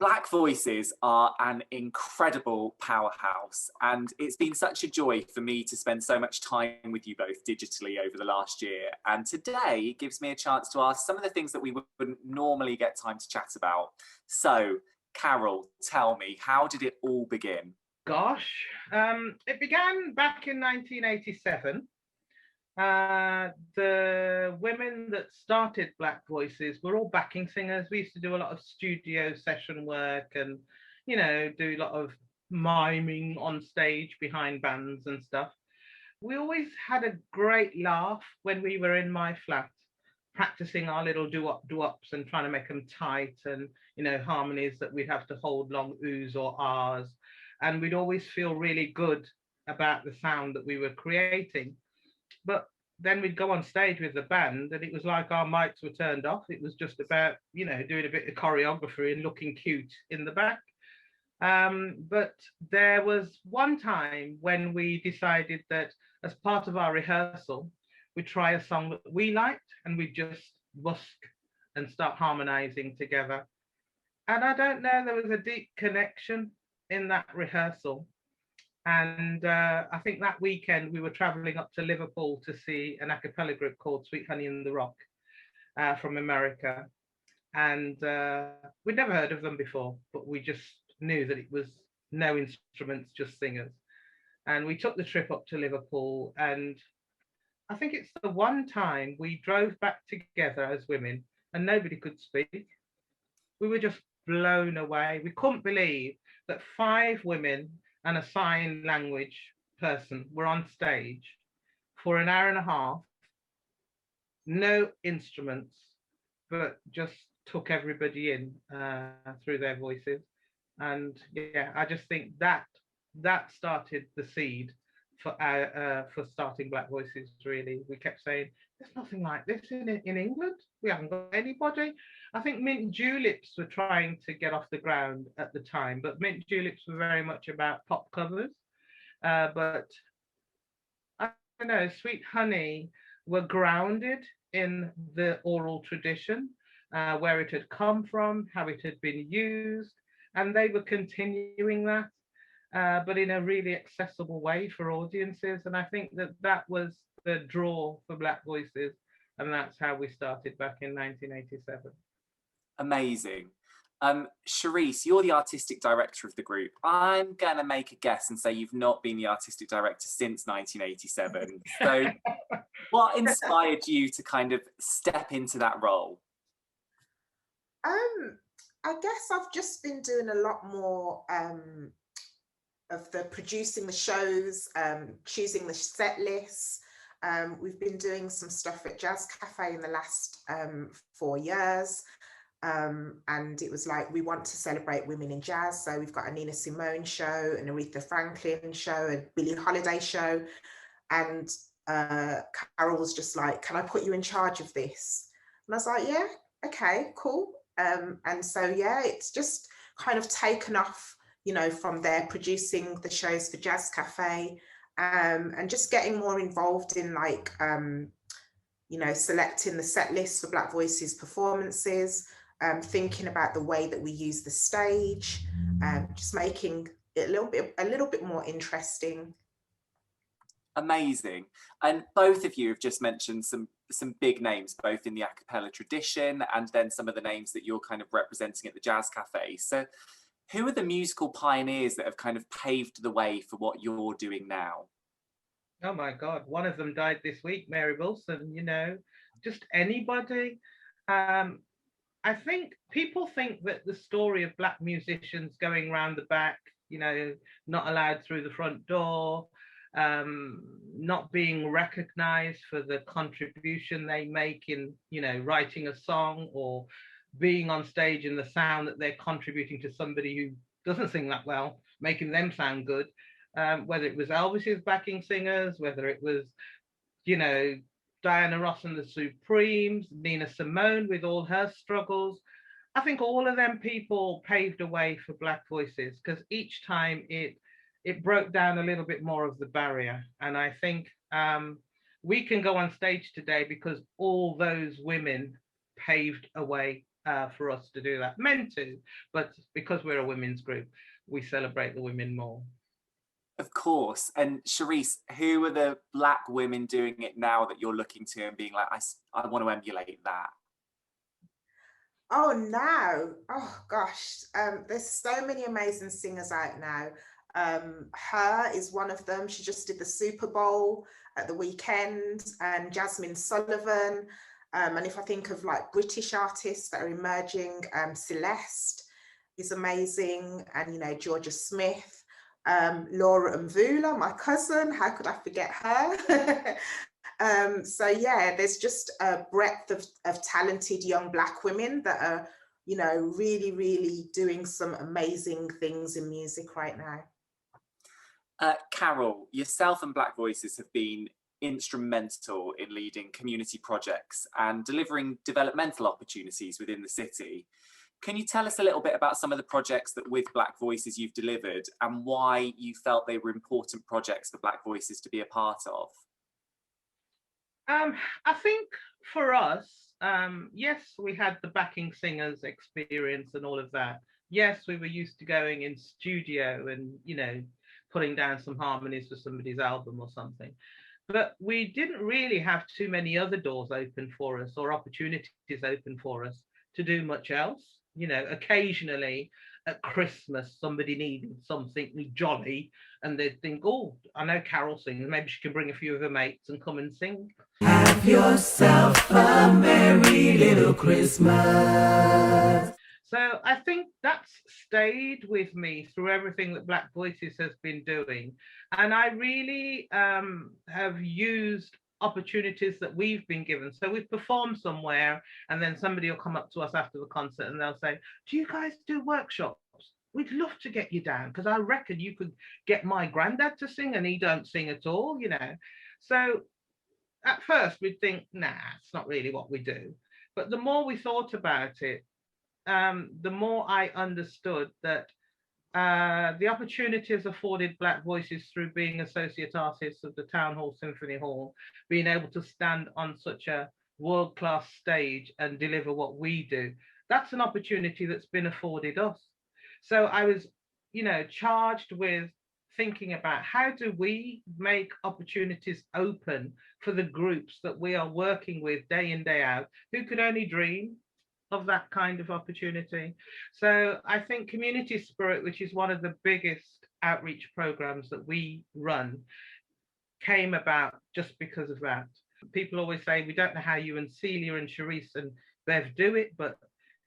Black Voices are an incredible powerhouse, and it's been such a joy for me to spend so much time with you both digitally over the last year. And today gives me a chance to ask some of the things that we wouldn't normally get time to chat about. So, Carol, tell me, how did it all begin? Gosh, it began back in 1987. The women that started Black Voices were all backing singers. We used to do a lot of studio session work and, do a lot of miming on stage behind bands and stuff. We always had a great laugh when we were in my flat, practicing our little do-ups and trying to make them tight and, harmonies that we'd have to hold long oohs or ahs. And we'd always feel really good about the sound that we were creating. But then we'd go on stage with the band and it was like our mics were turned off. It was just about, doing a bit of choreography and looking cute in the back. But there was one time when we decided that as part of our rehearsal, we'd try a song that we liked and we'd just busk and start harmonizing together. And I don't know, there was a deep connection in that rehearsal. And I think that weekend we were traveling up to Liverpool to see an a cappella group called Sweet Honey in the Rock from America. And we'd never heard of them before, but we just knew that it was no instruments, just singers. And we took the trip up to Liverpool. And I think it's the one time we drove back together as women and nobody could speak. We were just blown away. We couldn't believe that 5 women and a sign language person were on stage for an hour and a half, no instruments, but just took everybody in through their voices. And yeah, I just think that started the seed for starting Black Voices. Really, we kept saying there's nothing like this in England. We haven't got anybody. I think Mint Juleps were trying to get off the ground at the time, but Mint Juleps were very much about pop covers. But I don't know, Sweet Honey were grounded in the oral tradition, where it had come from, how it had been used, and they were continuing that. But in a really accessible way for audiences. And I think that was the draw for Black Voices. And that's how we started back in 1987. Amazing. Charisse, you're the artistic director of the group. I'm going to make a guess and say you've not been the artistic director since 1987. So what inspired you to kind of step into that role? I guess I've just been doing a lot more of the producing the shows, choosing the set lists. We've been doing some stuff at Jazz Cafe in the last 4 years. And it was like, we want to celebrate women in jazz. So we've got a Nina Simone show, an Aretha Franklin show, a Billie Holiday show. And Carol was just like, can I put you in charge of this? And I was like, yeah, okay, cool. And so, yeah, it's just kind of taken off, from there, producing the shows for Jazz Cafe, and just getting more involved in selecting the set lists for Black Voices performances, thinking about the way that we use the stage, just making it a little bit more interesting. Amazing. And both of you have just mentioned some big names, both in the a cappella tradition and then some of the names that you're kind of representing at the Jazz Cafe. So who are the musical pioneers that have kind of paved the way for what you're doing now? Oh my God, one of them died this week, Mary Wilson, just anybody. I think people think that the story of Black musicians going round the back, not allowed through the front door, not being recognized for the contribution they make in, writing a song or being on stage and the sound that they're contributing to somebody who doesn't sing that well, making them sound good. Whether it was Elvis's backing singers, whether it was, Diana Ross and the Supremes, Nina Simone with all her struggles. I think all of them people paved a way for Black Voices, because each time it broke down a little bit more of the barrier. And I think we can go on stage today because all those women paved a way for us to do that. Men too, but because we're a women's group, we celebrate the women more. Of course. And Charisse, who are the Black women doing it now that you're looking to and being like, I want to emulate that? Oh, now, oh gosh, there's so many amazing singers out now. Her is one of them. She just did the Super Bowl at the weekend, and Jasmine Sullivan. And if I think of like British artists that are emerging, Celeste is amazing, and you know, Georgia Smith, Laura Mvula, my cousin, how could I forget her? So yeah, there's just a breadth of talented young Black women that are, you know, really, really doing some amazing things in music right now. Carol, yourself and Black Voices have been instrumental in leading community projects and delivering developmental opportunities within the city. Can you tell us a little bit about some of the projects that with Black Voices you've delivered and why you felt they were important projects for Black Voices to be a part of? I think for us, yes, we had the backing singers experience and all of that. Yes, we were used to going in studio and, you know, putting down some harmonies for somebody's album or something. But we didn't really have too many other doors open for us or opportunities open for us to do much else. You know, occasionally at Christmas, somebody needed something jolly and they'd think, oh, I know Carol sings, maybe she can bring a few of her mates and come and sing. Have yourself a merry little Christmas. So I think that's stayed with me through everything that Black Voices has been doing. And I really have used opportunities that we've been given. So we've performed somewhere and then somebody will come up to us after the concert and they'll say, do you guys do workshops? We'd love to get you down because I reckon you could get my granddad to sing and he don't sing at all, you know. So at first we'd think, nah, it's not really what we do. But the more we thought about it, the more I understood that the opportunities afforded Black Voices through being associate artists of the Town Hall Symphony Hall, being able to stand on such a world-class stage and deliver what we do, that's an opportunity that's been afforded us. So I was, you know, charged with thinking about how do we make opportunities open for the groups that we are working with day in, day out, who could only dream of that kind of opportunity. So I think Community Spirit, which is one of the biggest outreach programs that we run, came about just because of that. People always say, we don't know how you and Celia and Charisse and Bev do it, but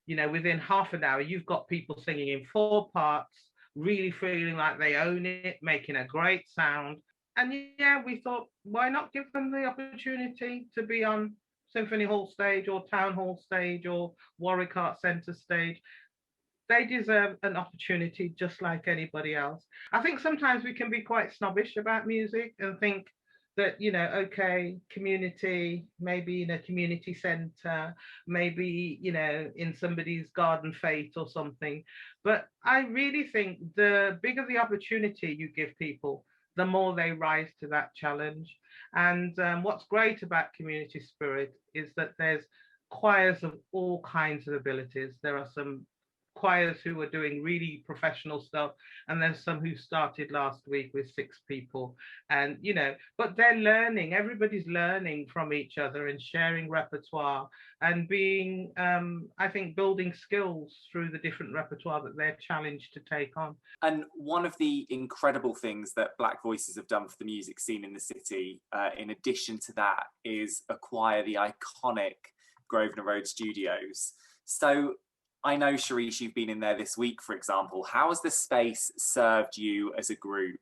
you know, within half an hour, you've got people singing in 4 parts, really feeling like they own it, making a great sound. And yeah, we thought, why not give them the opportunity to be on Symphony Hall stage or Town Hall stage or Warwick Arts Centre stage? They deserve an opportunity just like anybody else. I think sometimes we can be quite snobbish about music and think that, you know, okay, community, maybe in a community centre, maybe, you know, in somebody's garden fete or something. But I really think the bigger the opportunity you give people, the more they rise to that challenge. And what's great about Community Spirit is that there's choirs of all kinds of abilities. There are some choirs who are doing really professional stuff, and there's some who started last week with 6 people, and you know, but they're learning, everybody's learning from each other and sharing repertoire and being I think building skills through the different repertoire that they're challenged to take on. And one of the incredible things that Black Voices have done for the music scene in the city, in addition to that, is acquire the iconic Grosvenor Road Studios. So I know, Charisse, you've been in there this week, for example. How has the space served you as a group?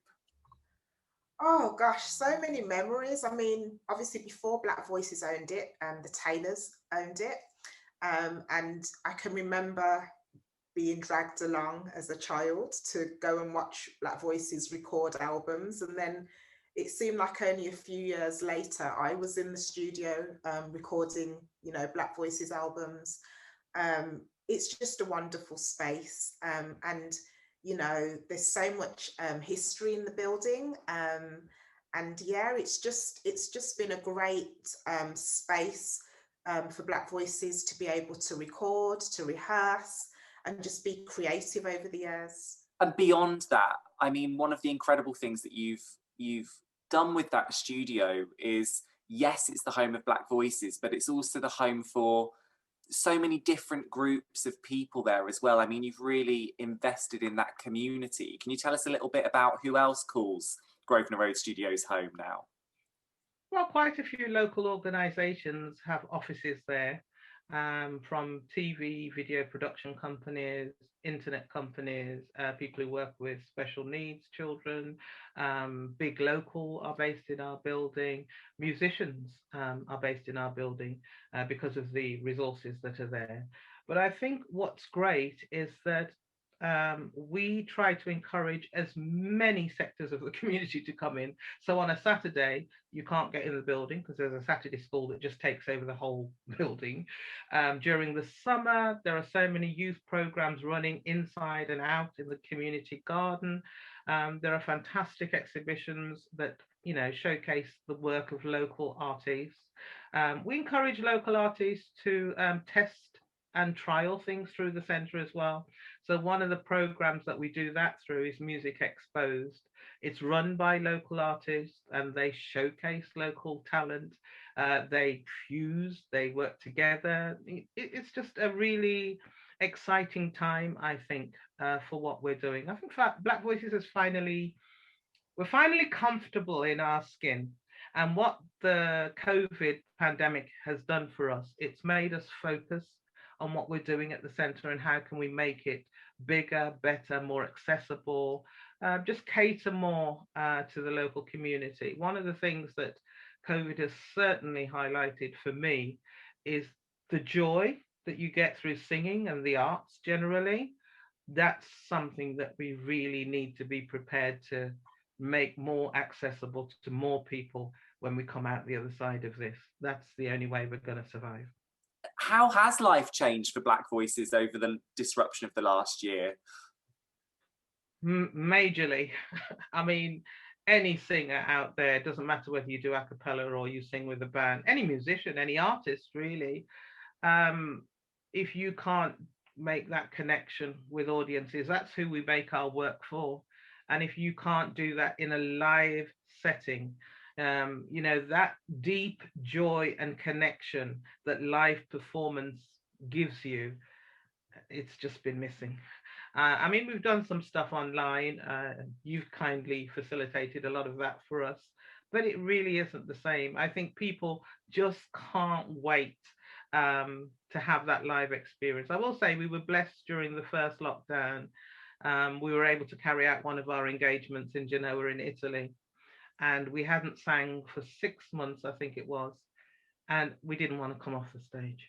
Oh gosh, so many memories. I mean, obviously before Black Voices owned it, the Taylors owned it. And I can remember being dragged along as a child to go and watch Black Voices record albums. And then it seemed like only a few years later, I was in the studio recording, you know, Black Voices albums. It's just a wonderful space, and you know, there's so much history in the building, and yeah, it's just been a great space for Black Voices to be able to record, to rehearse, and just be creative over the years. And beyond that, I mean, one of the incredible things that you've done with that studio is, yes, it's the home of Black Voices, but it's also the home for so many different groups of people there as well. I mean, you've really invested in that community. Can you tell us a little bit about who else calls Grosvenor Road Studios home now? Well, quite a few local organisations have offices there, from TV, video production companies, internet companies, people who work with special needs children. Big Local are based in our building. Musicians are based in our building because of the resources that are there. But I think what's great is that we try to encourage as many sectors of the community to come in. So on a Saturday, you can't get in the building because there's a Saturday school that just takes over the whole building. During the summer, there are so many youth programs running inside and out in the community garden. There are fantastic exhibitions that, you know, showcase the work of local artists. We encourage local artists to test and trial things through the centre as well. So one of the programs that we do that through is Music Exposed. It's run by local artists and they showcase local talent. They fuse, they work together. It's just a really exciting time, I think, for what we're doing. I think Black Voices is we're finally comfortable in our skin. And what the COVID pandemic has done for us, it's made us focus on what we're doing at the centre and how can we make it bigger, better, more accessible, just cater more to the local community. One of the things that COVID has certainly highlighted for me is the joy that you get through singing and the arts generally. That's something that we really need to be prepared to make more accessible to more people when we come out the other side of this. That's the only way we're going to survive. How has life changed for Black Voices over the disruption of the last year? Majorly. I mean, any singer out there, it doesn't matter whether you do a cappella or you sing with a band, any musician, any artist really, if you can't make that connection with audiences, that's who we make our work for. And if you can't do that in a live setting, you know, that deep joy and connection that live performance gives you, it's just been missing. I mean, we've done some stuff online. You've kindly facilitated a lot of that for us, but it really isn't the same. I think people just can't wait to have that live experience. I will say we were blessed during the first lockdown. We were able to carry out one of our engagements in Genoa in Italy. And we hadn't sang for 6 months, I think it was. And we didn't want to come off the stage.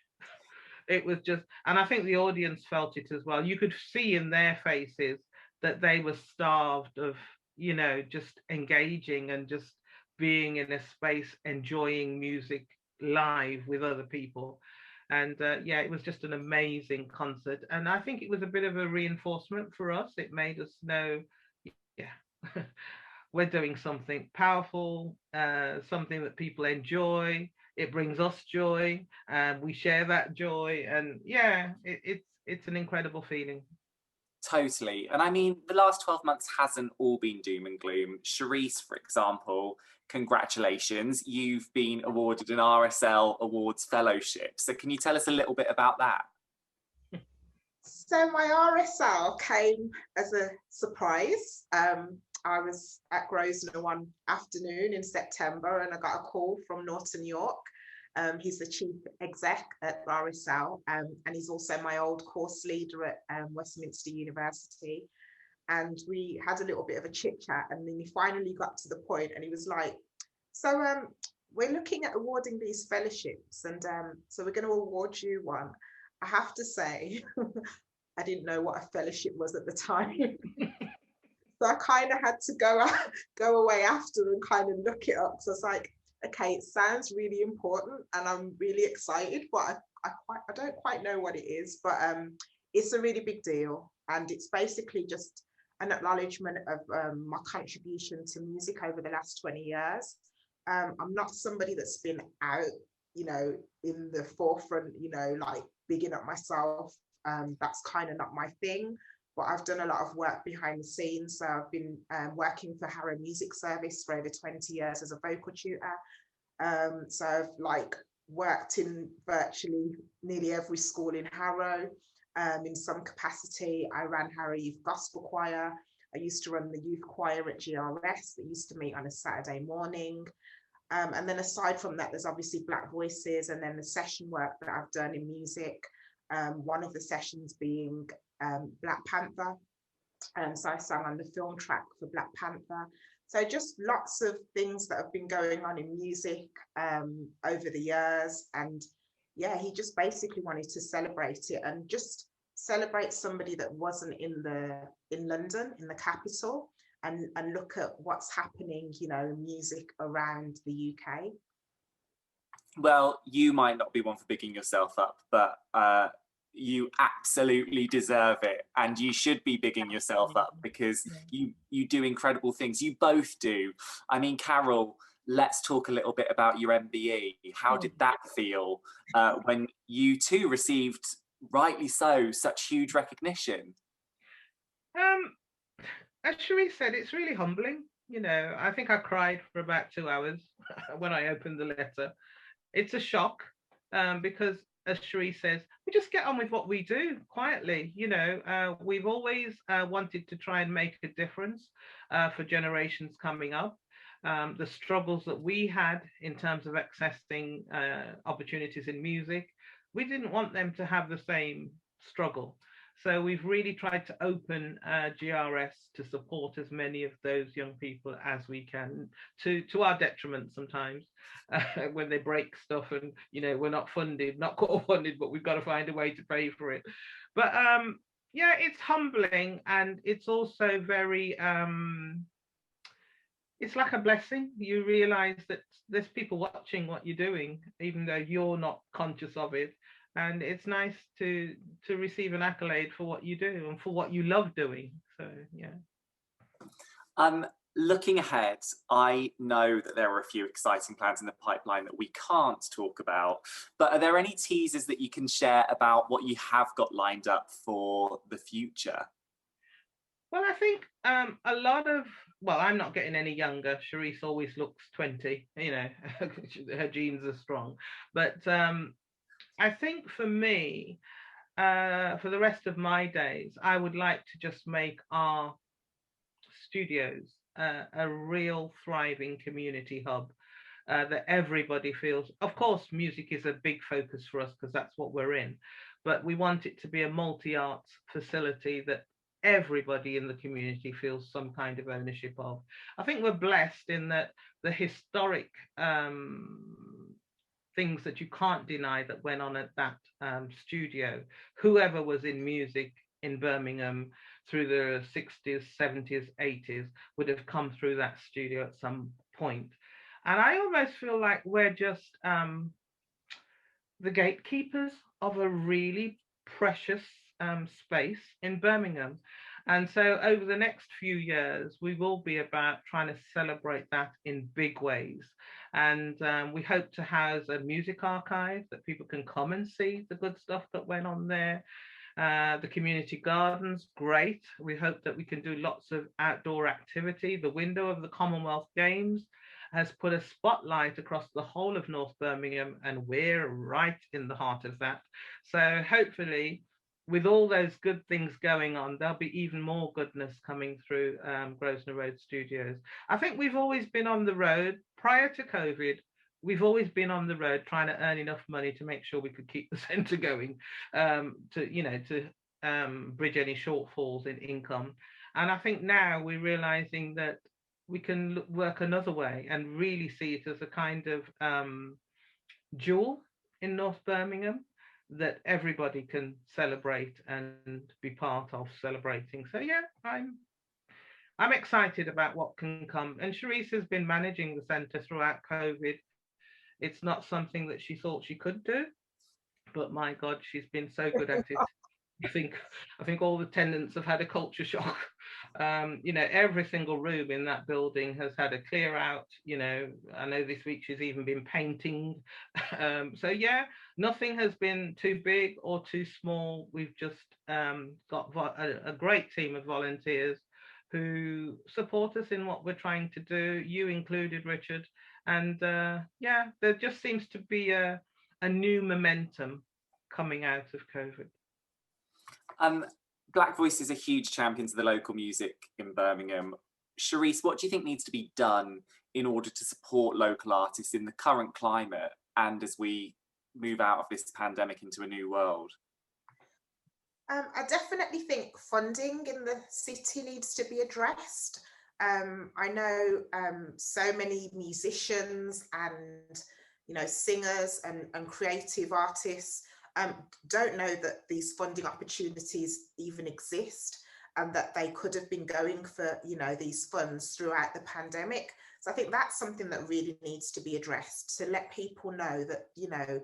It was just, and I think the audience felt it as well. You could see in their faces that they were starved of, you know, just engaging and just being in a space, enjoying music live with other people. And yeah, it was just an amazing concert. And I think it was a bit of a reinforcement for us. It made us know, yeah, we're doing something powerful, something that people enjoy. It brings us joy, and we share that joy. And yeah, it's an incredible feeling. Totally. And I mean, the last 12 months hasn't all been doom and gloom. Cherise, for example, congratulations. You've been awarded an RSL Awards Fellowship. So can you tell us a little bit about that? So my RSL came as a surprise. I was at Grosvenor one afternoon in September and I got a call from Norton York. He's the chief exec at RSL, and he's also my old course leader at Westminster University. And we had a little bit of a chit chat, and then he finally got to the point and he was like, so we're looking at awarding these fellowships, and so we're going to award you one. I have to say, I didn't know what a fellowship was at the time. So I kind of had to go away after and kind of look it up. So I was like, okay, it sounds really important and I'm really excited, but I don't quite know what it is, but it's a really big deal. And it's basically just an acknowledgement of my contribution to music over the last 20 years. I'm not somebody that's been out you know, in the forefront, you know, like bigging up myself. That's kind of not my thing, but I've done a lot of work behind the scenes. So I've been working for Harrow Music Service for over 20 years as a vocal tutor. So I've like worked in virtually nearly every school in Harrow. In some capacity, I ran Harrow Youth Gospel Choir. I used to run the youth choir at GRS that used to meet on a Saturday morning. And then aside from that, there's obviously Black Voices, and then the session work that I've done in music. One of the sessions being Black Panther. So I sang on the film track for Black Panther. So just lots of things that have been going on in music over the years. And yeah, he just basically wanted to celebrate it and just celebrate somebody that wasn't in London, in the capital, and look at what's happening, you know, music around the UK. Well, you might not be one for bigging yourself up, but you absolutely deserve it, and you should be bigging yourself up because you do incredible things. You both do. I mean, Carol, let's talk a little bit about your MBE. How did that feel when you too received, rightly so, such huge recognition? As Cherise said, it's really humbling. You know, I think I cried for about 2 hours when I opened the letter. It's a shock because, as Cherise says, we just get on with what we do quietly. You know, we've always wanted to try and make a difference for generations coming up. The struggles that we had in terms of accessing opportunities in music, we didn't want them to have the same struggle. So we've really tried to open GRS to support as many of those young people as we can, to our detriment sometimes, when they break stuff and, you know, we're not core funded, but we've got to find a way to pay for it. But yeah, it's humbling, and it's also very, it's like a blessing. You realize that there's people watching what you're doing, even though you're not conscious of it. And it's nice to receive an accolade for what you do and for what you love doing. So yeah. Looking ahead, I know that there are a few exciting plans in the pipeline that we can't talk about, but are there any teasers that you can share about what you have got lined up for the future? Well, I think a lot of, well, I'm not getting any younger. Cherise always looks 20, you know, her genes are strong. But I think for me, for the rest of my days, I would like to just make our studios a real thriving community hub that everybody feels. Of course, music is a big focus for us because that's what we're in, but we want it to be a multi-arts facility that everybody in the community feels some kind of ownership of. I think we're blessed in that the historic things that you can't deny that went on at that studio, whoever was in music in Birmingham through the 60s, 70s, 80s would have come through that studio at some point. And I almost feel like we're just the gatekeepers of a really precious space in Birmingham. And so over the next few years, we will be about trying to celebrate that in big ways. And we hope to house a music archive that people can come and see the good stuff that went on there. The community gardens, great. We hope that we can do lots of outdoor activity. The window of the Commonwealth Games has put a spotlight across the whole of North Birmingham, and we're right in the heart of that. So hopefully, with all those good things going on, there'll be even more goodness coming through Grosvenor Road Studios. I think we've always been on the road. Prior to COVID, we've always been on the road trying to earn enough money to make sure we could keep the centre going, to bridge any shortfalls in income. And I think now we're realising that we can work another way and really see it as a kind of jewel in North Birmingham that everybody can celebrate and be part of celebrating. So yeah, I'm excited about what can come. And Cherise has been managing the centre throughout COVID. It's not something that she thought she could do, but my God, she's been so good at it. I think all the tenants have had a culture shock You know, every single room in that building has had a clear out. You know, I know this week she's even been painting. So yeah, nothing has been too big or too small. We've just got a great team of volunteers who support us in what we're trying to do, you included, Richard. And yeah, there just seems to be a new momentum coming out of COVID. Black Voices are huge champions of the local music in Birmingham. Charisse, what do you think needs to be done in order to support local artists in the current climate and as we move out of this pandemic into a new world? I definitely think funding in the city needs to be addressed. I know so many musicians and, you know, singers and creative artists don't know that these funding opportunities even exist and that they could have been going for, you know, these funds throughout the pandemic. So I think that's something that really needs to be addressed, to let people know that, you know,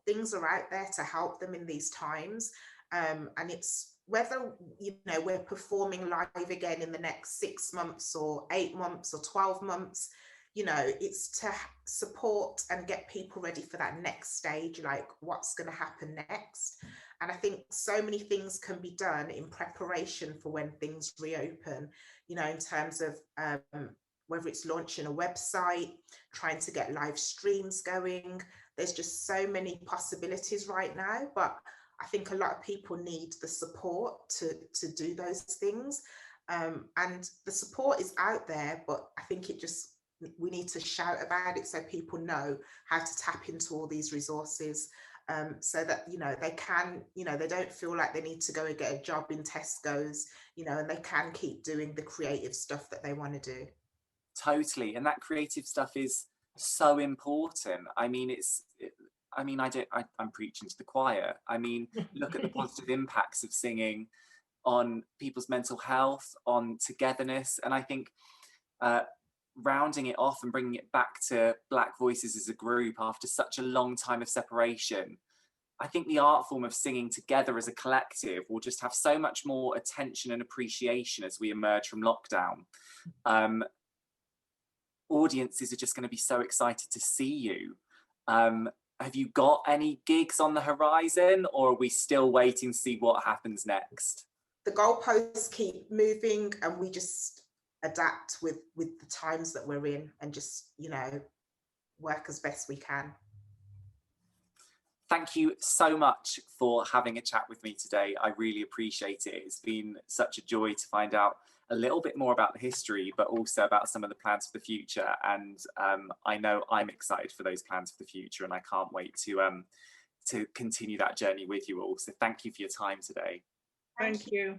things are out there to help them in these times. And it's whether, you know, we're performing live again in the next 6 months or 8 months or 12 months, you know, it's to support and get people ready for that next stage, like what's going to happen next. And I think so many things can be done in preparation for when things reopen, you know, in terms of whether it's launching a website, trying to get live streams going. There's just so many possibilities right now, but I think a lot of people need the support to do those things. And the support is out there, but I think we need to shout about it so people know how to tap into all these resources, so that, you know, they can, you know, they don't feel like they need to go and get a job in Tesco's, you know, and they can keep doing the creative stuff that they want to do. Totally. And that creative stuff is so important. I mean, I'm preaching to the choir. I mean, look at the positive impacts of singing on people's mental health, on togetherness. And I think rounding it off and bringing it back to Black Voices as a group after such a long time of separation, I think the art form of singing together as a collective will just have so much more attention and appreciation as we emerge from lockdown. Audiences are just going to be so excited to see you. Have you got any gigs on the horizon, or are we still waiting to see what happens next? The goalposts keep moving and we just adapt with the times that we're in and just, you know, work as best we can. Thank you so much for having a chat with me today. I really appreciate it. It's been such a joy to find out a little bit more about the history, but also about some of the plans for the future. And I know I'm excited for those plans for the future, and I can't wait to continue that journey with you all. So thank you for your time today. Thank you.